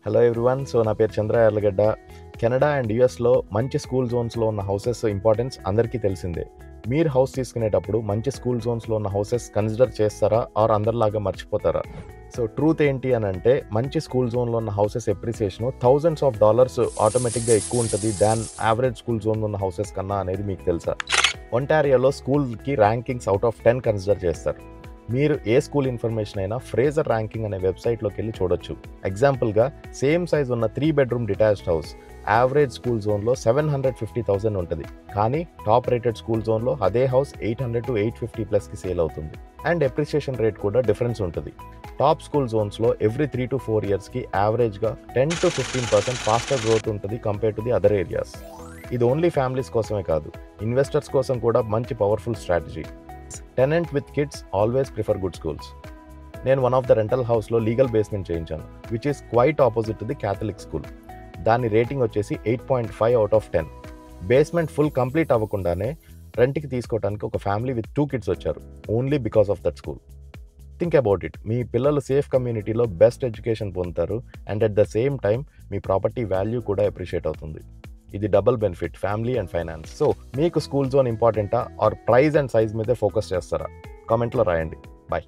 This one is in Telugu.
Hello everyone. సో నా పేరు చంద్ర యార్లగడ్డ. కెనడా అండ్ యూఎస్లో మంచి స్కూల్ జోన్స్లో ఉన్న హౌసెస్ ఇంపార్టెన్స్ అందరికీ తెలిసిందే. మీరు హౌస్ తీసుకునేటప్పుడు మంచి స్కూల్ జోన్స్లో ఉన్న హౌసెస్ కన్సిడర్ చేస్తారా ఆర్ అందరిలాగా మర్చిపోతారా? సో ట్రూత్ ఏంటి అని అంటే, మంచి స్కూల్ జోన్లో ఉన్న houses appreciation thousands of dollars ఆటోమేటిక్గా ఎక్కువ ఉంటుంది దాన్ యావరేజ్ స్కూల్ జోన్లో ఉన్న హౌసెస్ కన్నా అనేది మీకు తెలుసా? ఒంటారియోలో స్కూల్కి ర్యాంకింగ్స్ అవుట్ ఆఫ్ 10 కన్సిడర్ చేస్తారు. మీరు ఏ స్కూల్ ఇన్ఫర్మేషన్ అయినా ఫ్రేజర్ ర్యాంకింగ్ అనే వెబ్సైట్లోకి వెళ్ళి చూడొచ్చు. ఎగ్జాంపుల్గా సేమ్ సైజ్ ఉన్న 3 bedroom detached house average school జోన్లో 750,000 ఉంటుంది, కానీ టాప్ రేటెడ్ స్కూల్ జోన్లో అదే హౌస్ 800 to 850+ సేల్ అవుతుంది. అండ్ ఎప్రిసియేషన్ రేట్ కూడా డిఫరెన్స్ ఉంటుంది. టాప్ స్కూల్ జోన్స్లో ఎవ్రీ 3 to 4 ఇయర్స్కి యావరేజ్గా 10 to 15% ఫాస్టర్ గ్రోత్ ఉంటుంది compare to the other areas. ఇది ఓన్లీ ఫ్యామిలీస్ కోసమే కాదు, ఇన్వెస్టర్స్ కోసం కూడా మంచి powerful strategy. Tenant with kids always prefer good schools. నేను వన్ ఆఫ్ ద రెంటల్ హౌస్లో లీగల్ బేస్మెంట్ చేయించాను, which is quite opposite to the Catholic school. దాని రేటింగ్ వచ్చేసి 8.5 out of 10. Basement full complete అవ్వకుండానే రెంట్కి తీసుకోవడానికి ఒక ఫ్యామిలీ విత్ 2 kids వచ్చారు, only because of that school. Think about it. మీ పిల్లలు సేఫ్ కమ్యూనిటీలో బెస్ట్ ఎడ్యుకేషన్ పొందుతారు and at the same time me property value కూడా అప్రిషియేట్ అవుతుంది. ఇది double benefit, family and finance. So మీకు స్కూల్ జోన్ ఇంపార్టెంటా ఆర్ ప్రైస్ అండ్ సైజ్ మీదే ఫోకస్ చేస్తారా? కామెంట్లో రాయండి. బాయ్.